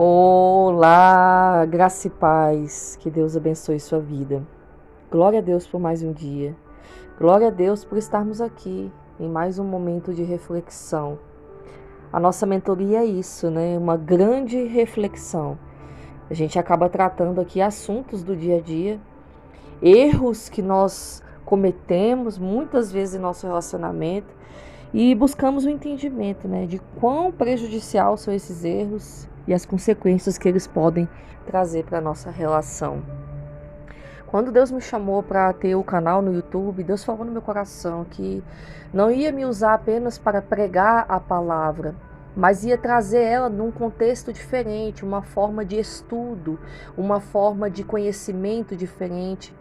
Olá, graça e paz, que Deus abençoe sua vida. Glória a Deus por mais um dia. Glória a Deus por estarmos aqui em mais um momento de reflexão. A nossa mentoria é isso, né? Uma grande reflexão. A gente acaba tratando aqui assuntos do dia a dia, erros que nós cometemos muitas vezes em nosso relacionamento e buscamos o entendimento, né, de quão prejudicial são esses erros e as consequências que eles podem trazer para a nossa relação. Quando Deus me chamou para ter o canal no YouTube, Deus falou no meu coração que não ia me usar apenas para pregar a palavra, mas ia trazer ela num contexto diferente, uma forma de estudo, uma forma de conhecimento diferente,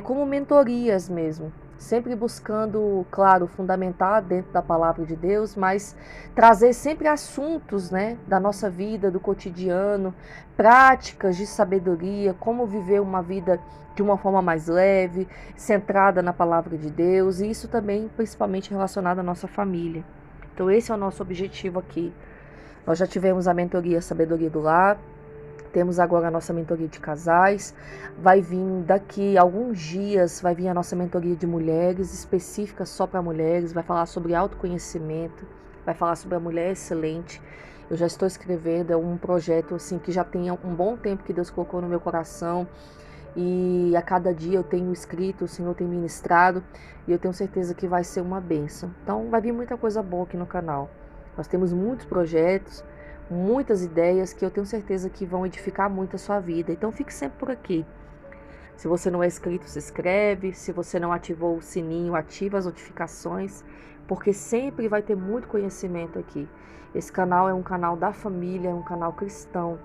como mentorias mesmo. Sempre buscando, claro, fundamentar dentro da palavra de Deus, mas trazer sempre assuntos, né, da nossa vida, do cotidiano, práticas de sabedoria, como viver uma vida de uma forma mais leve, centrada na palavra de Deus, e isso também principalmente relacionado à nossa família. Então esse é o nosso objetivo aqui. Nós já tivemos a mentoria Sabedoria do Lar, temos agora a nossa mentoria de casais, vai vir daqui a alguns dias, vai vir a nossa mentoria de mulheres, específica só para mulheres, vai falar sobre autoconhecimento, vai falar sobre a mulher excelente. Eu já estou escrevendo, é um projeto assim que já tem um bom tempo que Deus colocou no meu coração, e a cada dia eu tenho escrito, o Senhor tem ministrado, e eu tenho certeza que vai ser uma bênção. Então vai vir muita coisa boa aqui no canal. Nós temos muitos projetos, muitas ideias que eu tenho certeza que vão edificar muito a sua vida. Então fique sempre por aqui. Se você não é inscrito, se inscreve. Se você não ativou o sininho, ativa as notificações, porque sempre vai ter muito conhecimento aqui. Esse canal é um canal da família, é um canal cristão,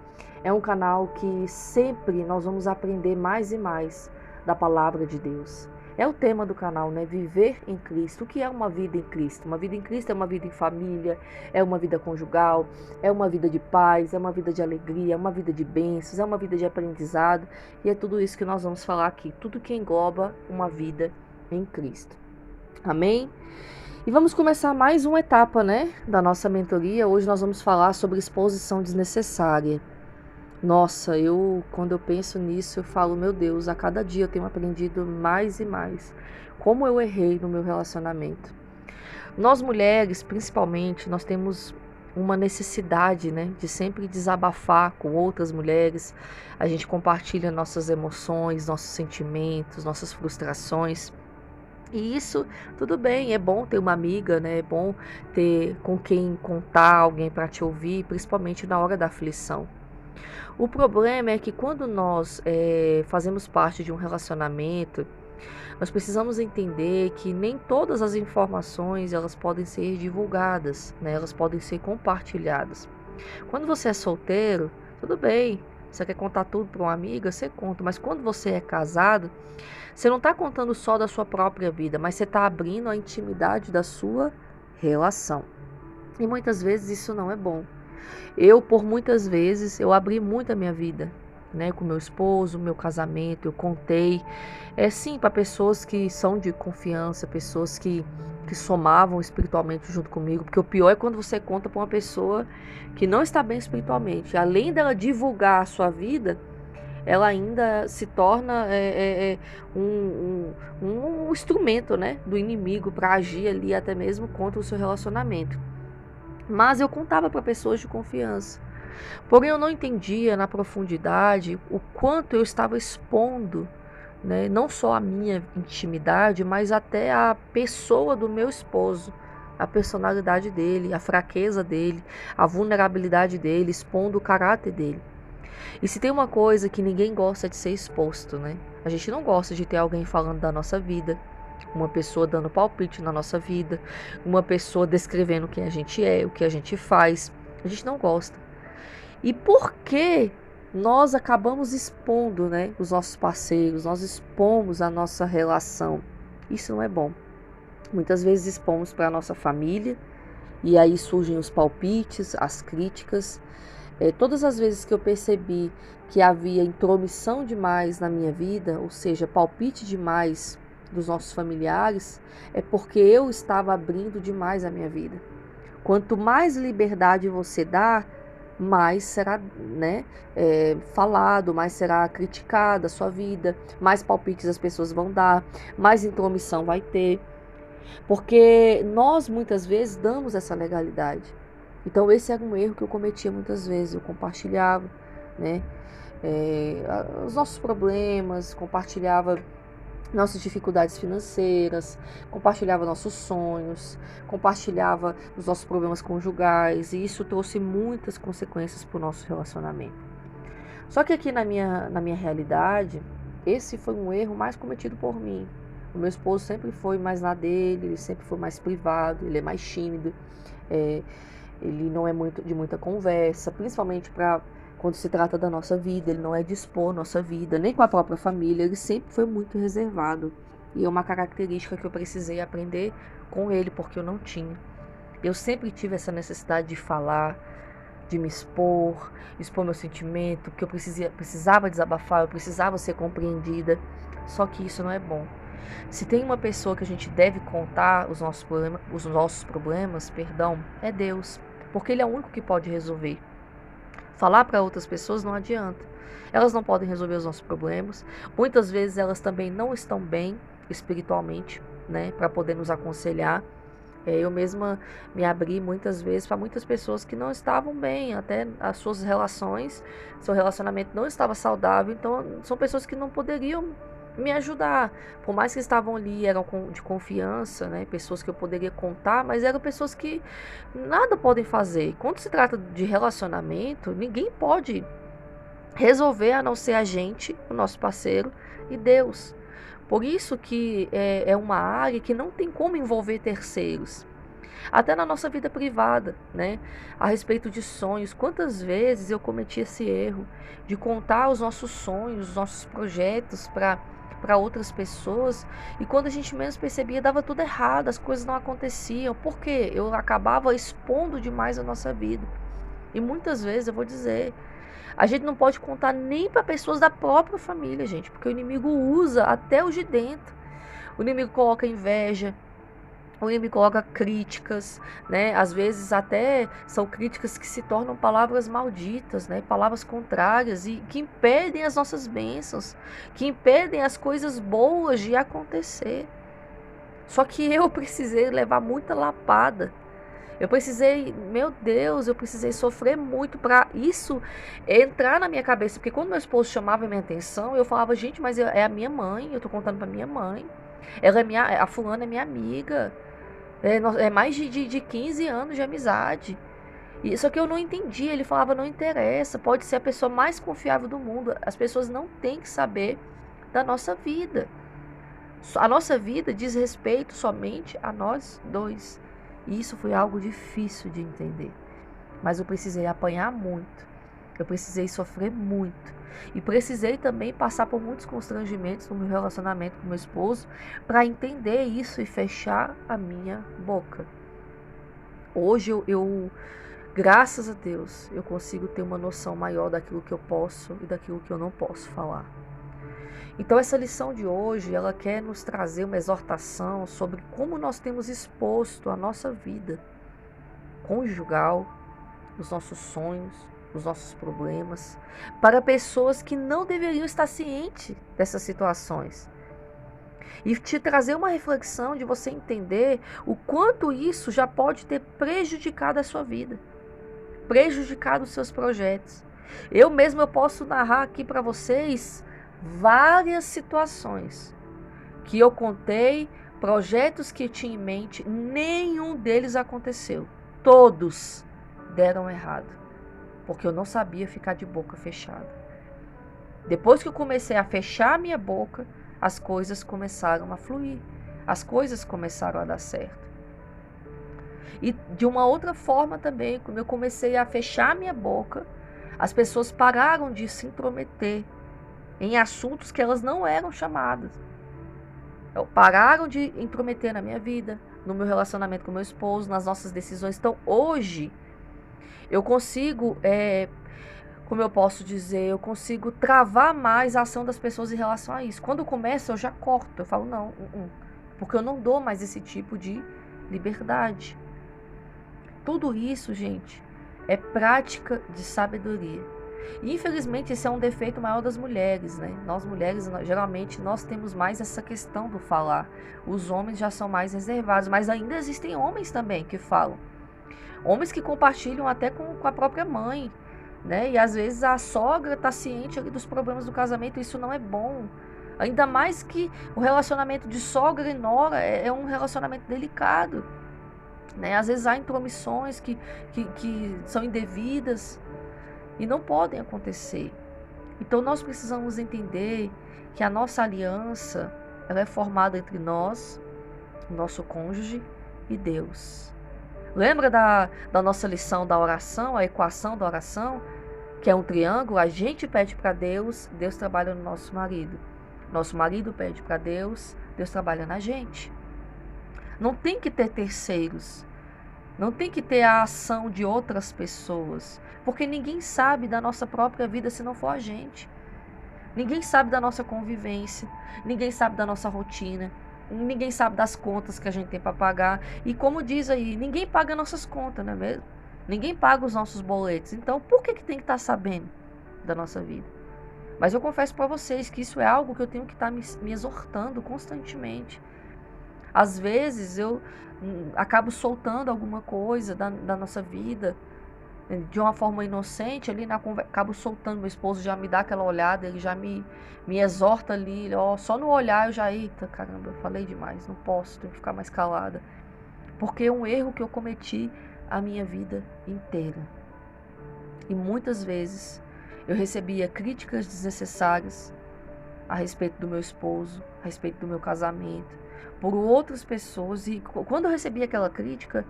é um canal que sempre nós vamos aprender mais e mais da palavra de Deus. É o tema do canal, né? Viver em Cristo. O que é uma vida em Cristo? Uma vida em Cristo é uma vida em família, é uma vida conjugal, é uma vida de paz, é uma vida de alegria, é uma vida de bênçãos, é uma vida de aprendizado. E é tudo isso que nós vamos falar aqui. Tudo que engloba uma vida em Cristo. Amém? E vamos começar mais uma etapa, né, da nossa mentoria. Hoje nós vamos falar sobre exposição desnecessária. Nossa, quando eu penso nisso, eu falo, meu Deus, a cada dia eu tenho aprendido mais e mais como eu errei no meu relacionamento. Nós mulheres, principalmente, nós temos uma necessidade, né, de sempre desabafar com outras mulheres. A gente compartilha nossas emoções, nossos sentimentos, nossas frustrações. E isso, tudo bem, é bom ter uma amiga, né? É bom ter com quem contar, alguém para te ouvir, principalmente na hora da aflição. O problema é que quando nós fazemos parte de um relacionamento, nós precisamos entender que nem todas as informações elas podem ser divulgadas, né? Elas podem ser compartilhadas. Quando você é solteiro, tudo bem, você quer contar tudo para uma amiga, você conta. Mas quando você é casado, você não está contando só da sua própria vida, mas você está abrindo a intimidade da sua relação. E muitas vezes isso não é bom. Por muitas vezes, eu abri muito a minha vida, né, com meu esposo, meu casamento, eu contei, sim, para pessoas que são de confiança, pessoas que somavam espiritualmente junto comigo, porque o pior é quando você conta para uma pessoa que não está bem espiritualmente. Além dela divulgar a sua vida, ela ainda se torna um instrumento, né, do inimigo para agir ali até mesmo contra o seu relacionamento. Mas eu contava para pessoas de confiança. Porém, eu não entendia na profundidade o quanto eu estava expondo, né, não só a minha intimidade, mas até a pessoa do meu esposo, a personalidade dele, a fraqueza dele, a vulnerabilidade dele, expondo o caráter dele. E se tem uma coisa que ninguém gosta de ser exposto, né? A gente não gosta de ter alguém falando da nossa vida, uma pessoa dando palpite na nossa vida, uma pessoa descrevendo quem a gente é, o que a gente faz. A gente não gosta. E por que nós acabamos expondo, né, os nossos parceiros, nós expomos a nossa relação? Isso não é bom. Muitas vezes expomos para a nossa família, e aí surgem os palpites, as críticas. Todas as vezes que eu percebi que havia intromissão demais na minha vida, ou seja, palpite demais dos nossos familiares, é porque eu estava abrindo demais a minha vida. Quanto mais liberdade você dá, mais será, né, falado, mais será criticada a sua vida, mais palpites as pessoas vão dar, mais intromissão vai ter, porque nós muitas vezes damos essa legalidade. Então esse era um erro que eu cometia muitas vezes, eu compartilhava, né, os nossos problemas, compartilhava nossas dificuldades financeiras, compartilhava nossos sonhos, compartilhava os nossos problemas conjugais, e isso trouxe muitas consequências para o nosso relacionamento. Só que aqui na minha realidade, esse foi um erro mais cometido por mim. O meu esposo sempre foi mais na dele, ele sempre foi mais privado, ele é mais tímido, é, ele não é muito de muita conversa, principalmente para quando se trata da nossa vida, ele não é de expor nossa vida, nem com a própria família, ele sempre foi muito reservado. E é uma característica que eu precisei aprender com ele, porque eu não tinha. Eu sempre tive essa necessidade de falar, de me expor meu sentimento, que eu precisava desabafar, eu precisava ser compreendida. Só que isso não é bom. Se tem uma pessoa que a gente deve contar os nossos problemas, é Deus, porque Ele é o único que pode resolver. Falar para outras pessoas não adianta. Elas não podem resolver os nossos problemas. Muitas vezes elas também não estão bem espiritualmente, né, para poder nos aconselhar. Eu mesma me abri muitas vezes para muitas pessoas que não estavam bem, até as suas relações, seu relacionamento não estava saudável, então são pessoas que não poderiam me ajudar, por mais que estavam ali, eram de confiança, né, pessoas que eu poderia contar, mas eram pessoas que nada podem fazer. Quando se trata de relacionamento, ninguém pode resolver a não ser a gente, o nosso parceiro e Deus. Por isso que é uma área que não tem como envolver terceiros. Até na nossa vida privada, né? A respeito de sonhos. Quantas vezes eu cometi esse erro de contar os nossos sonhos, os nossos projetos para outras pessoas, e quando a gente menos percebia, dava tudo errado, as coisas não aconteciam. Por quê? Eu acabava expondo demais a nossa vida. E muitas vezes, eu vou dizer, a gente não pode contar nem para pessoas da própria família, gente, porque o inimigo usa até os de dentro. O inimigo coloca inveja, o inimigo coloca críticas, né? Às vezes até são críticas que se tornam palavras malditas, né? Palavras contrárias e que impedem as nossas bênçãos, que impedem as coisas boas de acontecer. Só que eu precisei levar muita lapada. Eu precisei, meu Deus, eu precisei sofrer muito para isso entrar na minha cabeça. Porque quando meu esposo chamava a minha atenção, eu falava, gente, mas é a minha mãe, eu tô contando pra minha mãe. Ela a fulana é minha amiga. É mais de 15 anos de amizade. Só que eu não entendi. Ele falava, não interessa, pode ser a pessoa mais confiável do mundo. As pessoas não têm que saber da nossa vida. A nossa vida diz respeito somente a nós dois. E isso foi algo difícil de entender. Mas eu precisei apanhar muito. Eu precisei sofrer muito. E precisei também passar por muitos constrangimentos no meu relacionamento com meu esposo para entender isso e fechar a minha boca. Hoje graças a Deus, eu consigo ter uma noção maior daquilo que eu posso e daquilo que eu não posso falar. Então essa lição de hoje, ela quer nos trazer uma exortação sobre como nós temos exposto a nossa vida conjugal, os nossos sonhos, os nossos problemas, para pessoas que não deveriam estar cientes dessas situações. E te trazer uma reflexão de você entender o quanto isso já pode ter prejudicado a sua vida, prejudicado os seus projetos. Eu posso narrar aqui para vocês várias situações que eu contei, projetos que eu tinha em mente, nenhum deles aconteceu. Todos deram errado, porque eu não sabia ficar de boca fechada. Depois que eu comecei a fechar a minha boca, as coisas começaram a fluir, as coisas começaram a dar certo. E de uma outra forma também, quando eu comecei a fechar a minha boca, as pessoas pararam de se intrometer em assuntos que elas não eram chamadas. Pararam de intrometer na minha vida, no meu relacionamento com meu esposo, nas nossas decisões. Então hoje eu consigo, como eu posso dizer, eu consigo travar mais a ação das pessoas em relação a isso. Quando eu começo, eu já corto, eu falo não, porque eu não dou mais esse tipo de liberdade. Tudo isso, gente, é prática de sabedoria. E infelizmente esse é um defeito maior das mulheres, né? Nós mulheres, geralmente, nós temos mais essa questão do falar. Os homens já são mais reservados, mas ainda existem homens também que falam. Homens que compartilham até com a própria mãe, né? E às vezes a sogra está ciente ali dos problemas do casamento, e isso não é bom. Ainda mais que o relacionamento de sogra e nora é um relacionamento delicado, né? Às vezes há intromissões que são indevidas e não podem acontecer. Então nós precisamos entender que a nossa aliança, ela é formada entre nós, nosso cônjuge e Deus. Lembra da nossa lição da oração, a equação da oração, que é um triângulo? A gente pede para Deus, Deus trabalha no nosso marido. Nosso marido pede para Deus, Deus trabalha na gente. Não tem que ter terceiros. Não tem que ter a ação de outras pessoas. Porque ninguém sabe da nossa própria vida se não for a gente. Ninguém sabe da nossa convivência. Ninguém sabe da nossa rotina. Ninguém sabe das contas que a gente tem para pagar. E como diz aí, ninguém paga nossas contas, não é mesmo? Ninguém paga os nossos boletos. Então, por que tem que estar sabendo da nossa vida? Mas eu confesso para vocês que isso é algo que eu tenho que estar me exortando constantemente. Às vezes eu acabo soltando alguma coisa da nossa vida de uma forma inocente ali na conversa, acabo soltando, meu esposo já me dá aquela olhada, ele já me exorta ali, ó, só no olhar eu já, eita, caramba, eu falei demais, não posso, tenho que ficar mais calada, porque é um erro que eu cometi a minha vida inteira. E muitas vezes eu recebia críticas desnecessárias a respeito do meu esposo, a respeito do meu casamento, por outras pessoas, e quando eu recebia aquela crítica,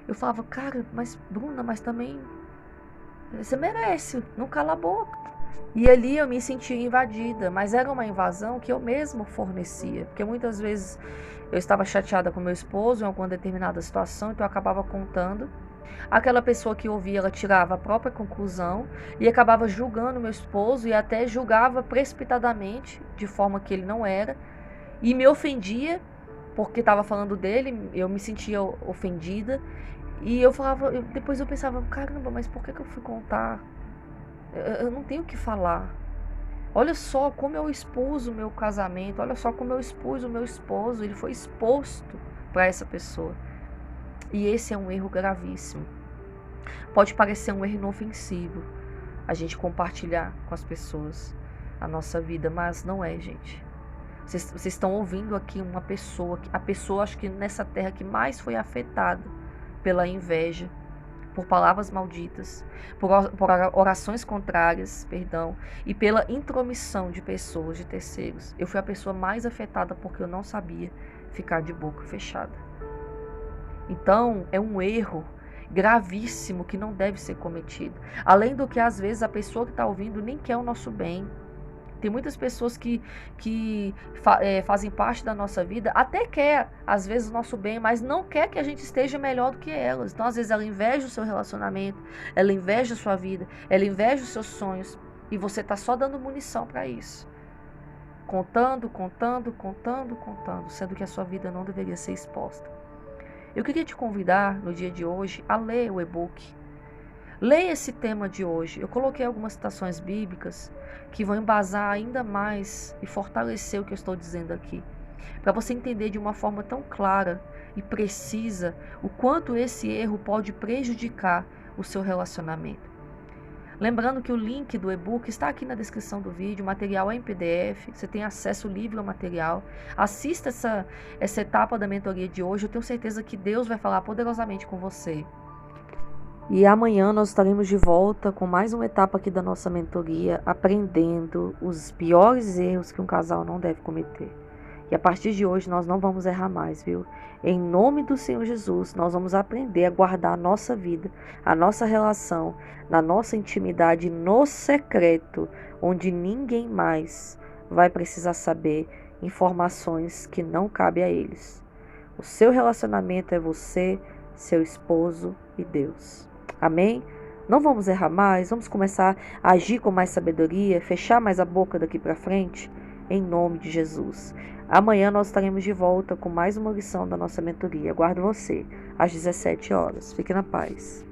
eu falava, cara, mas Bruna, mas também você merece, não cala a boca. E ali eu me sentia invadida, mas era uma invasão que eu mesma fornecia, porque muitas vezes eu estava chateada com meu esposo em alguma determinada situação, então eu acabava contando. Aquela pessoa que ouvia, ela tirava a própria conclusão e acabava julgando meu esposo, e até julgava precipitadamente, de forma que ele não era, e me ofendia, porque estava falando dele, eu me sentia ofendida. E eu falava, depois eu pensava, caramba, mas por que eu fui contar? Eu não tenho o que falar. Olha só como eu expus o meu casamento, olha só como eu expus o meu esposo, ele foi exposto para essa pessoa. E esse é um erro gravíssimo. Pode parecer um erro inofensivo a gente compartilhar com as pessoas a nossa vida, mas não é, gente. Vocês estão ouvindo aqui uma pessoa, a pessoa acho que nessa terra que mais foi afetada pela inveja, por palavras malditas, por orações contrárias, perdão, e pela intromissão de pessoas, de terceiros. Eu fui a pessoa mais afetada porque eu não sabia ficar de boca fechada. Então, é um erro gravíssimo que não deve ser cometido. Além do que, às vezes, a pessoa que está ouvindo nem quer o nosso bem. Tem muitas pessoas que fazem parte da nossa vida, até quer, às vezes, o nosso bem, mas não quer que a gente esteja melhor do que elas. Então, às vezes, ela inveja o seu relacionamento, ela inveja a sua vida, ela inveja os seus sonhos, e você está só dando munição para isso. Contando, sendo que a sua vida não deveria ser exposta. Eu queria te convidar, no dia de hoje, a ler o e-book. Leia esse tema de hoje. Eu coloquei algumas citações bíblicas que vão embasar ainda mais e fortalecer o que eu estou dizendo aqui, para você entender de uma forma tão clara e precisa o quanto esse erro pode prejudicar o seu relacionamento. Lembrando que o link do e-book está aqui na descrição do vídeo, o material é em PDF, você tem acesso livre ao material. Assista essa etapa da mentoria de hoje, eu tenho certeza que Deus vai falar poderosamente com você. E amanhã nós estaremos de volta com mais uma etapa aqui da nossa mentoria, aprendendo os piores erros que um casal não deve cometer. E a partir de hoje nós não vamos errar mais, viu? Em nome do Senhor Jesus, nós vamos aprender a guardar a nossa vida, a nossa relação, na nossa intimidade, no secreto, onde ninguém mais vai precisar saber informações que não cabem a eles. O seu relacionamento é você, seu esposo e Deus. Amém? Não vamos errar mais, vamos começar a agir com mais sabedoria, fechar mais a boca daqui para frente, em nome de Jesus. Amanhã nós estaremos de volta com mais uma lição da nossa mentoria. Aguardo você às 17 horas. Fique na paz.